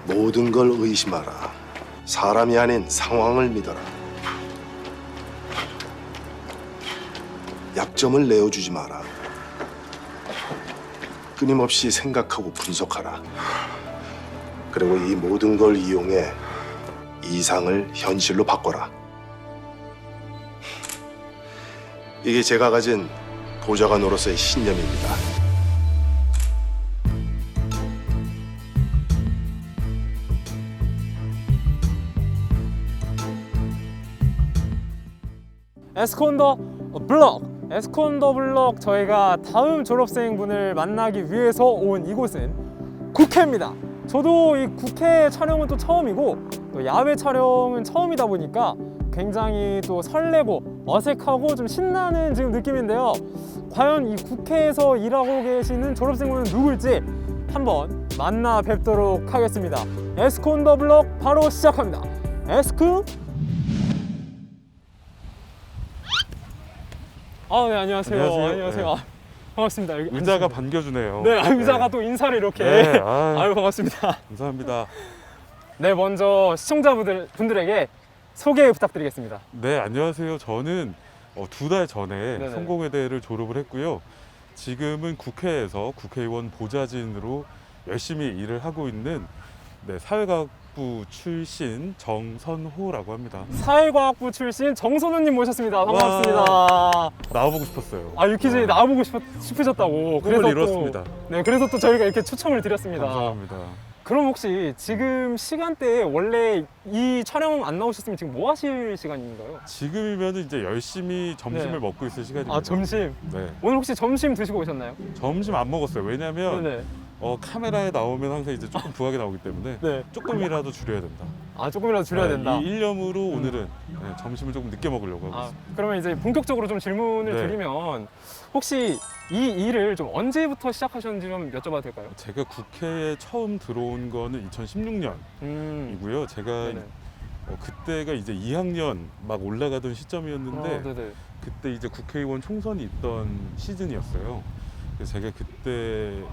모든 걸 의심하라. 사람이 아닌 상황을 믿어라. 약점을 내어주지 마라. 끊임없이 생각하고 분석하라. 그리고 이 모든 걸 이용해 이상을 현실로 바꿔라. 이게 제가 가진 보좌관으로서의 신념입니다. 에스콘더 블럭! 에스콘더 블럭, 저희가 다음 졸업생분을 만나기 위해서 온 이곳은 국회입니다. 저도 이 국회 촬영은 또 처음이고 또 야외 촬영은 처음이다 보니까 굉장히 또 설레고 어색하고 좀 신나는 지금 느낌인데요. 과연 이 국회에서 일하고 계시는 졸업생분은 누굴지 한번 만나 뵙도록 하겠습니다. 에스콘더 블럭 바로 시작합니다. 에스쿠. 네, 안녕하세요. 안녕하세요. 아, 반갑습니다. 여기 의자가 앉으시면. 반겨주네요. 네, 의자가 또 인사를 이렇게. 네, 아유, 반갑습니다. 감사합니다. 네, 먼저 시청자분들에게 소개 부탁드리겠습니다. 네, 안녕하세요. 저는 2달 전에 네네. 성공회대를 졸업을 했고요. 지금은 국회에서 국회의원 보좌진으로 열심히 일을 하고 있는 사회과학부 출신 정선호라고 합니다. 사회과학부 출신 정선우님 모셨습니다. 반갑습니다. 나와보고 싶었어요. 유퀴즈에 나와보고 싶으셨다고. 꿈을 이뤘습니다. 네, 그래서 또 저희가 이렇게 초청을 드렸습니다. 감사합니다. 그럼 혹시 지금 시간대에 원래 이 촬영 안 나오셨으면 지금 뭐 하실 시간인가요? 지금이면 이제 열심히 점심을 네. 먹고 있을 시간입니다. 점심. 네. 오늘 혹시 점심 드시고 오셨나요? 점심 안 먹었어요. 왜냐면 네. 카메라에 나오면 항상 이제 조금 부하게 나오기 때문에 네. 조금이라도 줄여야 된다. 조금이라도 줄여야 된다. 이 일념으로 오늘은 점심을 조금 늦게 먹으려고 하고 있습니다. 그러면 이제 본격적으로 좀 질문을 네. 드리면 혹시 이 일을 좀 언제부터 시작하셨는지 좀 여쭤봐도 될까요? 제가 국회에 처음 들어온 거는 2016년이고요. 제가 네네. 그때가 이제 2학년 막 올라가던 시점이었는데 네네. 그때 이제 국회의원 총선이 있던 시즌이었어요. 그래서 제가 그때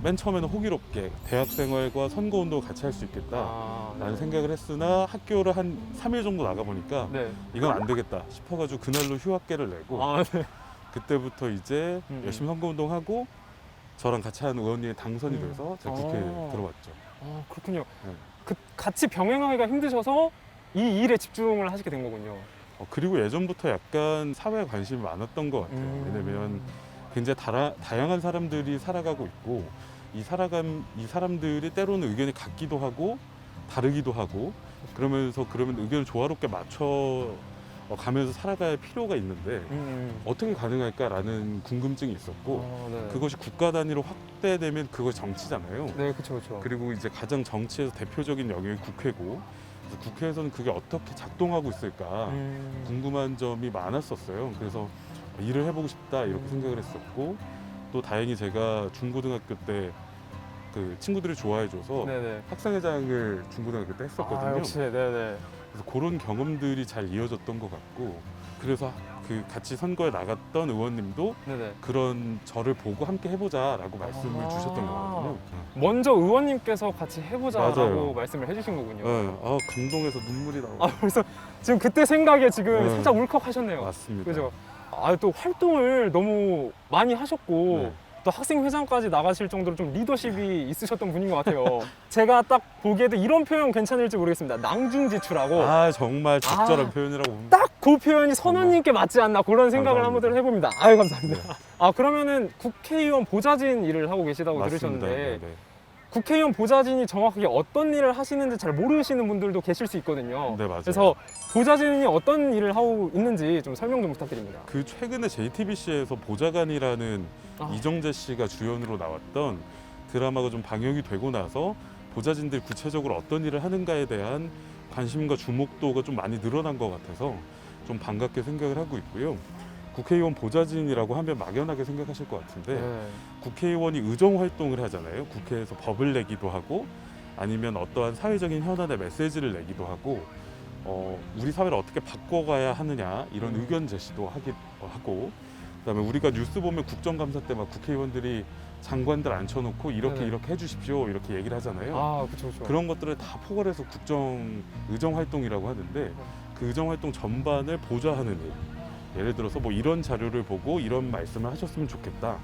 맨 처음에는 호기롭게 대학 생활과 선거 운동을 같이 할 수 있겠다라는 생각을 했으나 학교를 한 3일 정도 나가 보니까 네. 이건 안 되겠다 싶어가지고 그날로 휴학계를 내고 네. 그때부터 이제 열심히 선거 운동하고 저랑 같이 하는 의원님이 당선이 돼서 제가 국회에 들어왔죠. 그렇군요. 네. 같이 병행하기가 힘드셔서 이 일에 집중을 하시게 된 거군요. 그리고 예전부터 약간 사회에 관심이 많았던 것 같아요. 왜냐면 굉장히 다양한 사람들이 살아가고 있고 이 사람들이 때로는 의견이 같기도 하고 다르기도 하고 그러면 의견을 조화롭게 맞춰 가면서 살아갈 필요가 있는데 어떻게 가능할까라는 궁금증이 있었고 네. 그것이 국가 단위로 확대되면 그것이 정치잖아요. 네, 그렇죠. 그리고 이제 가장 정치에서 대표적인 영역이 국회고 그래서 국회에서는 그게 어떻게 작동하고 있을까 궁금한 점이 많았었어요. 그래서 일을 해보고 싶다 이렇게 생각을 했었고 또 다행히 제가 중고등학교 때 그 친구들이 좋아해줘서 네네. 학생회장을 중고등학교 때 했었거든요. 역시, 네네. 그래서 그런 경험들이 잘 이어졌던 것 같고 그래서 그 같이 선거에 나갔던 의원님도 네네. 그런 저를 보고 함께 해보자라고 말씀을 주셨던 거거든요. 먼저 의원님께서 같이 해보자라고 맞아요. 말씀을 해주신 거군요. 감동해서 눈물이 나와요. 그래서 지금 그때 생각에 지금 네. 살짝 울컥하셨네요. 맞습니다. 그죠? 또 활동을 너무 많이 하셨고 네. 또 학생회장까지 나가실 정도로 좀 리더십이 있으셨던 분인 것 같아요. 제가 딱 보기에도 이런 표현 괜찮을지 모르겠습니다. 낭중지추라고. 정말 적절한 표현이라고 봅니다. 딱 그 표현이 선우님께 맞지 않나 그런 생각을 감사합니다. 한번 해봅니다. 감사합니다. 그러면은 국회의원 보좌진 일을 하고 계시다고 맞습니다. 들으셨는데 네네. 국회의원 보좌진이 정확하게 어떤 일을 하시는지 잘 모르시는 분들도 계실 수 있거든요. 네, 맞아요. 그래서 보좌진이 어떤 일을 하고 있는지 좀 설명 좀 부탁드립니다. 그 최근에 JTBC에서 보좌관이라는 아. 이정재 씨가 주연으로 나왔던 드라마가 좀 방영이 되고 나서 보좌진들이 구체적으로 어떤 일을 하는가에 대한 관심과 주목도가 좀 많이 늘어난 것 같아서 좀 반갑게 생각을 하고 있고요. 국회의원 보좌진이라고 하면 막연하게 생각하실 것 같은데 네. 국회의원이 의정 활동을 하잖아요. 국회에서 법을 내기도 하고 아니면 어떠한 사회적인 현안에 메시지를 내기도 하고 우리 사회를 어떻게 바꿔가야 하느냐 이런 의견 제시도 하고 그다음에 우리가 뉴스 보면 국정감사 때 막 국회의원들이 장관들 앉혀놓고 이렇게 네네. 이렇게 해주십시오 이렇게 얘기를 하잖아요. 아, 그렇죠. 그런 것들을 다 포괄해서 국정 의정 활동이라고 하는데 그 의정 활동 전반을 보좌하는 일. 예를 들어서 뭐 이런 자료를 보고 이런 말씀을 하셨으면 좋겠다.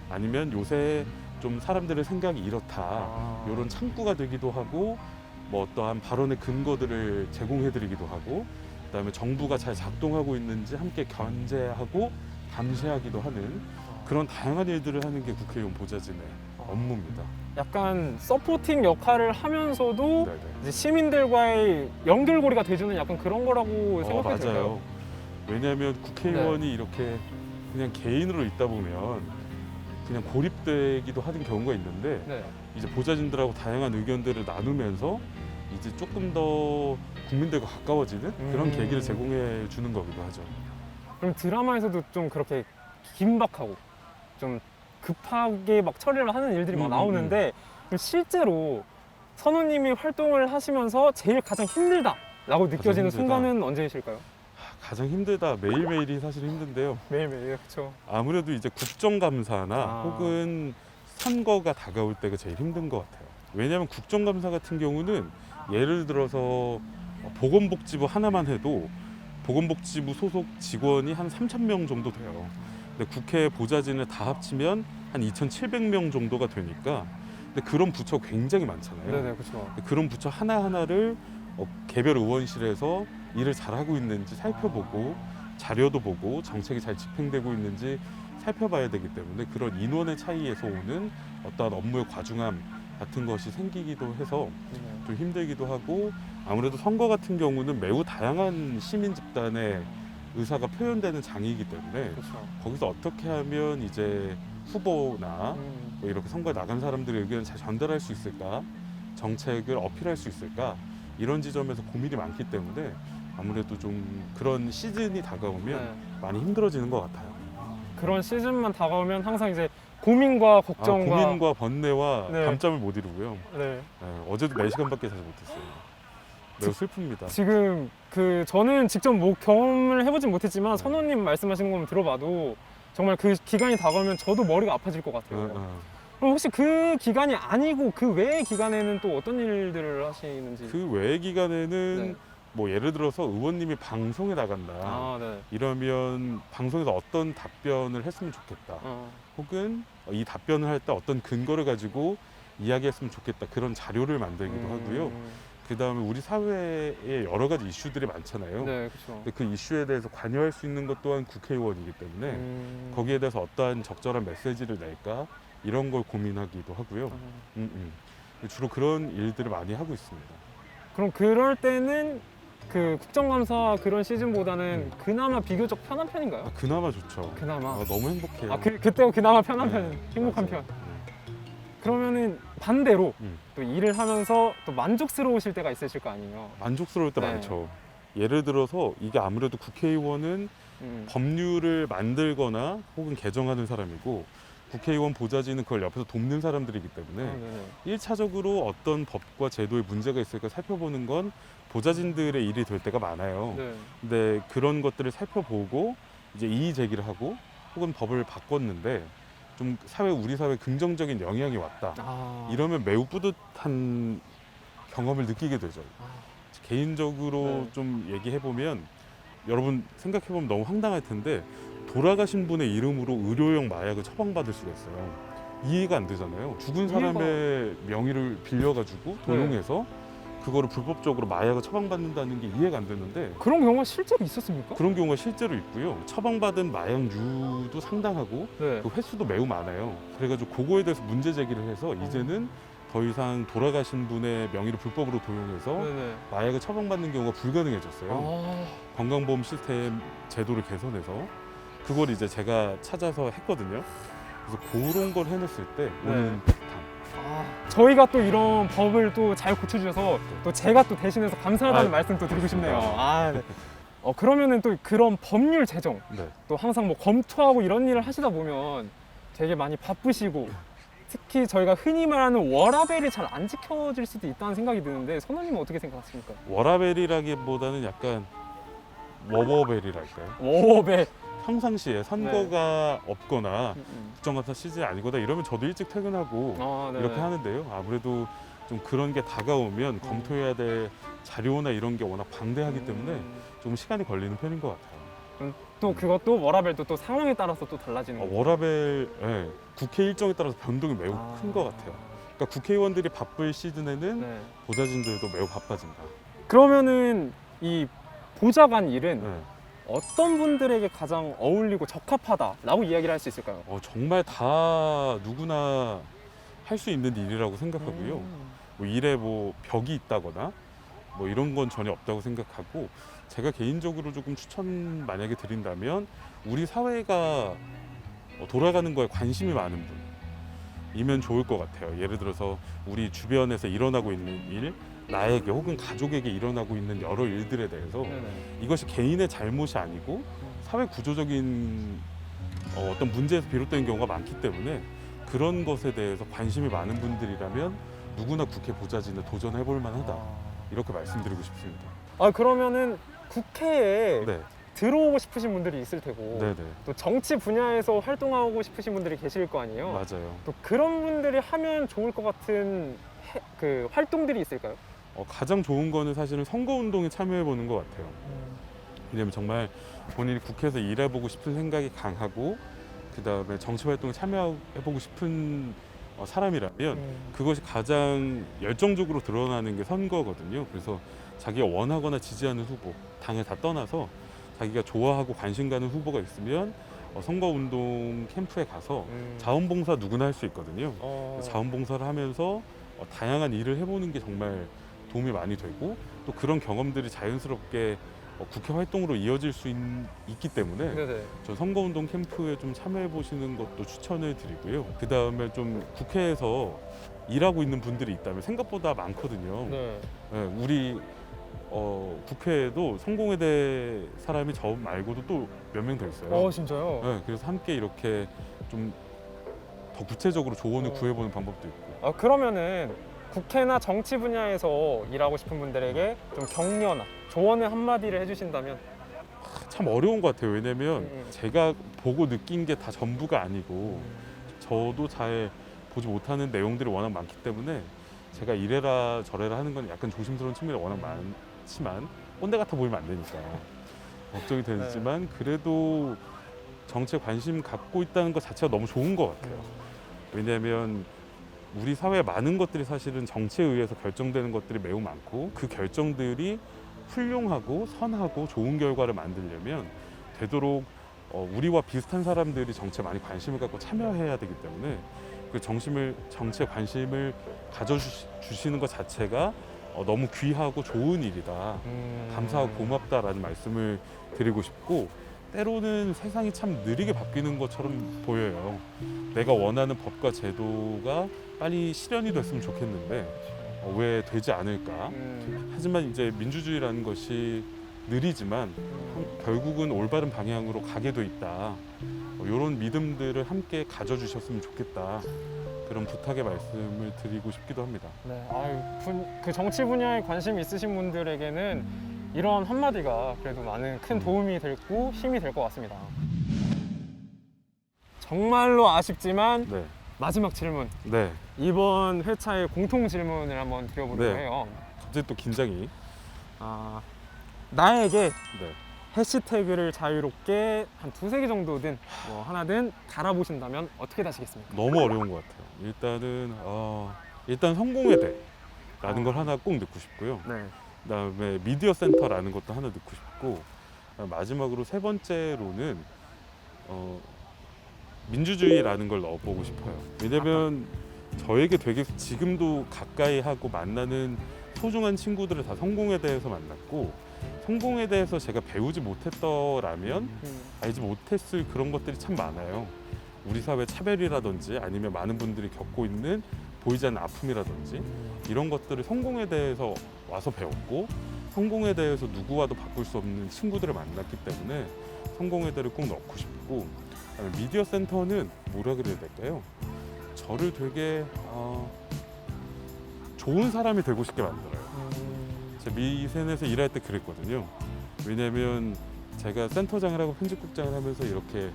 아니면 요새 좀 사람들의 생각이 이렇다. 이런 창구가 되기도 하고 뭐 어떠한 발언의 근거들을 제공해드리기도 하고 그다음에 정부가 잘 작동하고 있는지 함께 견제하고 감시하기도 하는 그런 다양한 일들을 하는 게 국회의원 보좌진의 업무입니다. 약간 서포팅 역할을 하면서도 네네. 이제 시민들과의 연결고리가 돼주는 약간 그런 거라고 생각해도 될까요? 맞아요. 왜냐하면 국회의원이 이렇게 그냥 개인으로 있다 보면 그냥 고립되기도 하는 경우가 있는데 네. 이제 보좌진들하고 다양한 의견들을 나누면서 이제 조금 더 국민들과 가까워지는 그런 계기를 제공해 주는 거기도 하죠. 그럼 드라마에서도 좀 그렇게 긴박하고 좀 급하게 막 처리를 하는 일들이 막 나오는데 그럼 실제로 선우님이 활동을 하시면서 제일 가장 힘들다라고 느껴지는 힘들다. 순간은 언제이실까요? 가장 힘들다 매일매일이 사실 힘든데요. 매일매일 그렇죠. 아무래도 이제 국정감사나 혹은 선거가 다가올 때가 제일 힘든 것 같아요. 왜냐하면 국정감사 같은 경우는 예를 들어서 보건복지부 하나만 해도 보건복지부 소속 직원이 한 3,000명 정도 돼요. 근데 국회 보좌진을 다 합치면 한 2,700명 정도가 되니까 근데 그런 부처 굉장히 많잖아요. 네네 그렇죠. 그런 부처 하나하나를 개별 의원실에서 일을 잘하고 있는지 살펴보고 자료도 보고 정책이 잘 집행되고 있는지 살펴봐야 되기 때문에 그런 인원의 차이에서 오는 어떠한 업무의 과중함 같은 것이 생기기도 해서 좀 힘들기도 하고 아무래도 선거 같은 경우는 매우 다양한 시민 집단의 의사가 표현되는 장이기 때문에 그렇죠. 거기서 어떻게 하면 이제 후보나 뭐 이렇게 선거에 나간 사람들의 의견을 잘 전달할 수 있을까 정책을 어필할 수 있을까 이런 지점에서 고민이 많기 때문에 아무래도 좀 그런 시즌이 다가오면 많이 힘들어지는 것 같아요. 그런 시즌만 다가오면 항상 이제 고민과 걱정과 고민과 번뇌와 네. 밤잠을 못 이루고요. 네. 어제도 4시간밖에 자지 못했어요. 매우 슬픕니다. 지금 저는 직접 뭐 경험을 해보진 못했지만 선우님 말씀하시는 것만 들어봐도 정말 그 기간이 다가오면 저도 머리가 아파질 것 같아요. 그럼 혹시 그 기간이 아니고 그 외의 기간에는 또 어떤 일들을 하시는지? 그 외의 기간에는 네. 뭐 예를 들어서 의원님이 방송에 나간다. 네. 이러면 방송에서 어떤 답변을 했으면 좋겠다. 혹은 이 답변을 할 때 어떤 근거를 가지고 이야기했으면 좋겠다. 그런 자료를 만들기도 하고요. 그 다음에 우리 사회에 여러 가지 이슈들이 많잖아요. 네, 그렇죠. 근데 그 이슈에 대해서 관여할 수 있는 것 또한 국회의원이기 때문에 거기에 대해서 어떠한 적절한 메시지를 낼까 이런 걸 고민하기도 하고요. 주로 그런 일들을 많이 하고 있습니다. 그럼 그럴 때는 그 국정감사 그런 시즌보다는 그나마 비교적 편한 편인가요? 그나마 좋죠. 그나마. 너무 행복해요. 그때가 그나마 편한 편, 네, 행복한 맞아요. 편. 그러면은 반대로 음. 또 일을 하면서 또 만족스러우실 때가 있으실 거 아니에요? 만족스러울 때 네. 많죠. 예를 들어서 이게 아무래도 국회의원은 법률을 만들거나 혹은 개정하는 사람이고 국회의원 보좌진은 그걸 옆에서 돕는 사람들이기 때문에 네네. 1차적으로 어떤 법과 제도에 문제가 있을까 살펴보는 건 보좌진들의 일이 될 때가 많아요. 네. 근데 그런 것들을 살펴보고 이제 이의 제기를 하고 혹은 법을 바꿨는데 좀 우리 사회에 긍정적인 영향이 왔다. 이러면 매우 뿌듯한 경험을 느끼게 되죠. 개인적으로 네. 좀 얘기해보면 여러분 생각해보면 너무 황당할 텐데 돌아가신 분의 이름으로 의료용 마약을 처방받을 수가 있어요. 이해가 안 되잖아요. 죽은 사람의 명의를 빌려가지고 도용해서 그거를 불법적으로 마약을 처방받는다는 게 이해가 안 되는데 그런 경우가 실제로 있었습니까? 그런 경우가 실제로 있고요. 처방받은 마약류도 상당하고 네. 그 횟수도 매우 많아요. 그래가지고 그거에 대해서 문제 제기를 해서 이제는 더 이상 돌아가신 분의 명의를 불법으로 도용해서 네네. 마약을 처방받는 경우가 불가능해졌어요. 건강보험 시스템 제도를 개선해서 그걸 이제 제가 찾아서 했거든요. 그래서 그런 걸 해냈을 때 오는 뿌듯함. 저희가 또 이런 법을 또 잘 고쳐주셔서 또 제가 또 대신해서 감사하다는 말씀 또 드리고 싶네요. 네. 그러면은 또 그런 법률 제정 네. 또 항상 뭐 검토하고 이런 일을 하시다 보면 되게 많이 바쁘시고 특히 저희가 흔히 말하는 워라밸이 잘 안 지켜질 수도 있다는 생각이 드는데 선우님은 어떻게 생각하십니까? 워라밸이라기보다는 약간 워버밸이랄까요? 워라밸. 평상시에 선거가 없거나 음. 국정감사 시즌이 아니거나 이러면 저도 일찍 퇴근하고 아, 네. 이렇게 하는데요. 아무래도 좀 그런 게 다가오면 검토해야 될 자료나 이런 게 워낙 방대하기 때문에 좀 시간이 걸리는 편인 것 같아요. 또 그것도 워라밸도 또 상황에 따라서 또 달라지는 거죠. 워라밸, 예, 국회 일정에 따라서 변동이 매우 아. 큰 것 같아요. 그러니까 국회의원들이 바쁠 시즌에는 네. 보좌진들도 매우 바빠진다. 그러면은 이 보좌관 일은 네. 어떤 분들에게 가장 어울리고 적합하다라고 이야기를 할 수 있을까요? 정말 다 누구나 할 수 있는 일이라고 생각하고요. 뭐 일에 뭐 벽이 있다거나 뭐 이런 건 전혀 없다고 생각하고, 제가 개인적으로 조금 추천 만약에 드린다면 우리 사회가 돌아가는 거에 관심이 많은 분이면 좋을 것 같아요. 예를 들어서 우리 주변에서 일어나고 있는 일, 나에게 혹은 가족에게 일어나고 있는 여러 일들에 대해서 네네. 이것이 개인의 잘못이 아니고 사회 구조적인 어떤 문제에서 비롯된 경우가 많기 때문에 그런 것에 대해서 관심이 많은 분들이라면 누구나 국회 보좌진에 도전해 볼 만하다, 이렇게 말씀드리고 싶습니다. 아, 그러면은 국회에 네, 들어오고 싶으신 분들이 있을 테고 네, 네, 또 정치 분야에서 활동하고 싶으신 분들이 계실 거 아니에요? 맞아요. 또 그런 분들이 하면 좋을 것 같은 그 활동들이 있을까요? 가장 좋은 거는 사실은 선거운동에 참여해 보는 것 같아요. 왜냐면 정말 본인이 국회에서 일해보고 싶은 생각이 강하고 그 다음에 정치활동에 참여해보고 싶은 사람이라면 그것이 가장 열정적으로 드러나는 게 선거거든요. 그래서 자기가 원하거나 지지하는 후보, 당을 다 떠나서 자기가 좋아하고 관심 가는 후보가 있으면 선거운동 캠프에 가서 자원봉사 누구나 할 수 있거든요. 자원봉사를 하면서 다양한 일을 해보는 게 정말 도움이 많이 되고, 또 그런 경험들이 자연스럽게 국회 활동으로 이어질 수 있기 때문에 네네. 저 선거운동 캠프에 좀 참여해 보시는 것도 추천을 드리고요. 그 다음에 좀 국회에서 일하고 있는 분들이 있다면 생각보다 많거든요. 네. 네, 우리 국회에도 성공회대 사람이 저 말고도 또 몇 명 더 있어요. 진짜요? 네, 그래서 함께 이렇게 좀 더 구체적으로 조언을 구해보는 방법도 있고. 그러면은 국회나 정치 분야에서 일하고 싶은 분들에게 좀 격려나 조언을 한마디를 해주신다면? 참 어려운 것 같아요. 왜냐면 음. 제가 보고 느낀 게 다 전부가 아니고 저도 잘 보지 못하는 내용들이 워낙 많기 때문에 제가 이래라 저래라 하는 건 약간 조심스러운 측면이 워낙 많지만 꼰대 같아 보이면 안 되니까 걱정이 되지만 그래도 정치에 관심 갖고 있다는 것 자체가 너무 좋은 것 같아요. 왜냐하면 우리 사회의 많은 것들이 사실은 정치에 의해서 결정되는 것들이 매우 많고, 그 결정들이 훌륭하고 선하고 좋은 결과를 만들려면 되도록 우리와 비슷한 사람들이 정치에 많이 관심을 갖고 참여해야 되기 때문에 그 정치에 관심을 가져주시는 것 자체가 너무 귀하고 좋은 일이다. 감사하고 고맙다라는 말씀을 드리고 싶고, 때로는 세상이 참 느리게 바뀌는 것처럼 보여요. 내가 원하는 법과 제도가 빨리 실현이 됐으면 좋겠는데 왜 되지 않을까? 하지만 이제 민주주의라는 것이 느리지만 결국은 올바른 방향으로 가게 돼 있다. 이런 믿음들을 함께 가져주셨으면 좋겠다. 그런 부탁의 말씀을 드리고 싶기도 합니다. 네. 그 정치 분야에 관심 있으신 분들에게는 이런 한마디가 그래도 많은 큰 도움이 되고 힘이 될 것 같습니다. 정말로 아쉽지만 네, 마지막 질문, 네. 이번 회차의 공통 질문을 한번 드려보려고 네. 해요. 갑자기 또 긴장이. 나에게 네. 해시태그를 자유롭게 한 2-3개 정도든 뭐 하나든 달아보신다면 어떻게 다시겠습니까? 너무 어려운 것 같아요. 일단 성공회대라는 걸 하나 꼭 넣고 싶고요. 네. 그다음에 미디어 센터라는 것도 하나 넣고 싶고, 마지막으로 3번째로는 민주주의라는 걸 넣어보고 싶어요. 왜냐면 저에게 되게 지금도 가까이 하고 만나는 소중한 친구들을 다 성공에 대해서 만났고, 성공에 대해서 제가 배우지 못했더라면 알지 못했을 그런 것들이 참 많아요. 우리 사회 차별이라든지 아니면 많은 분들이 겪고 있는 보이지 않는 아픔이라든지 이런 것들을 성공에 대해서 와서 배웠고, 성공에 대해서 누구와도 바꿀 수 없는 친구들을 만났기 때문에 성공회대를 꼭 넣고 싶고, 미디어 센터는 뭐라 그래야 될까요? 저를 되게 좋은 사람이 되고 싶게 만들어요. 제가 미센에서 일할 때 그랬거든요. 왜냐하면 제가 센터장을 하고 편집국장을 하면서 이렇게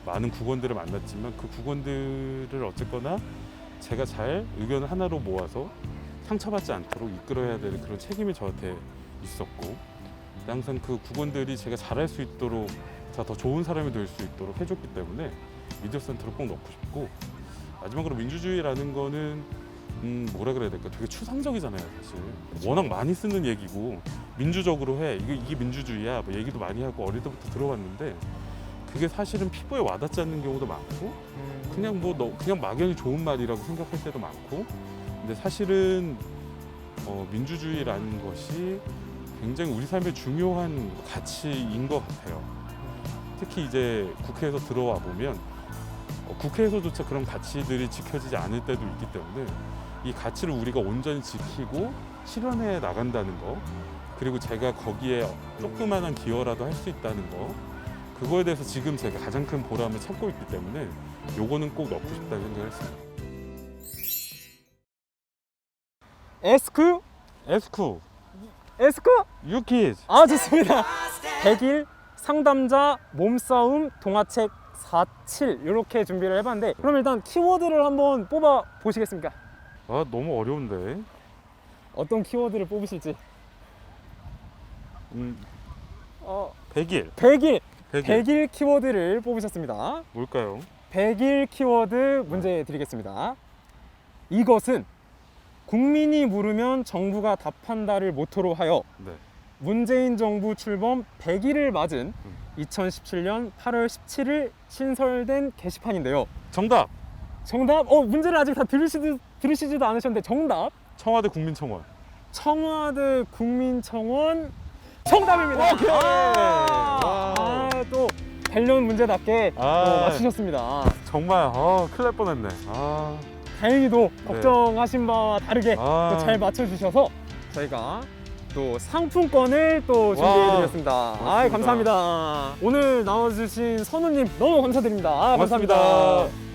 많은 국원들을 만났지만 그 국원들을 어쨌거나 제가 잘 의견을 하나로 모아서 상처받지 않도록 이끌어야 되는 그런 책임이 저한테 있었고, 항상 그 국원들이 제가 잘할 수 있도록, 더 좋은 사람이 될 수 있도록 해줬기 때문에 미디어 센터를 꼭 넣고 싶고, 마지막으로 민주주의라는 거는 뭐라 그래야 될까, 되게 추상적이잖아요 사실. 워낙 많이 쓰는 얘기고 민주적으로 해, 이게 민주주의야 뭐 얘기도 많이 하고 어릴 때부터 들어봤는데, 그게 사실은 피부에 와닿지 않는 경우도 많고 그냥 그냥 막연히 좋은 말이라고 생각할 때도 많고, 근데 사실은 민주주의라는 것이 굉장히 우리 삶의 중요한 가치인 것 같아요. 특히 이제 국회에서 들어와 보면 국회에서조차 그런 가치들이 지켜지지 않을 때도 있기 때문에 이 가치를 우리가 온전히 지키고 실현해 나간다는 거, 그리고 제가 거기에 조그마한 기여라도 할 수 있다는 거, 그거에 대해서 지금 제가 가장 큰 보람을 찾고 있기 때문에 요거는 꼭 넣고 싶다는 생각을 했습니다. 에스쿠? 에스쿠 유키즈. 아, 좋습니다. 100일 상담자 몸싸움 동화책 47 이렇게 준비를 해봤는데, 그럼 일단 키워드를 한번 뽑아 보시겠습니까? 아, 너무 어려운데. 어떤 키워드를 뽑으실지. 100일. 100일 키워드를 뽑으셨습니다. 뭘까요? 100일 키워드 문제 드리겠습니다. 이것은 국민이 물으면 정부가 답한다를 모토로 하여 네. 문재인 정부 출범 100일을 맞은 2017년 8월 17일 신설된 게시판인데요. 정답. 정답? 문제를 아직 다 들으시지도 않으셨는데 정답? 청와대 국민청원. 청와대 국민청원 정답입니다. 오케이. 또 관련 문제답게 또 아. 맞추셨습니다. 정말 큰일 날 뻔했네. 다행히도 네. 걱정하신 바와 다르게 또 잘 맞춰주셔서 저희가 또 상품권을 또 준비해드렸습니다. 고맙습니다. 감사합니다. 오늘 나와주신 선우님 너무 감사드립니다. 고맙습니다. 감사합니다.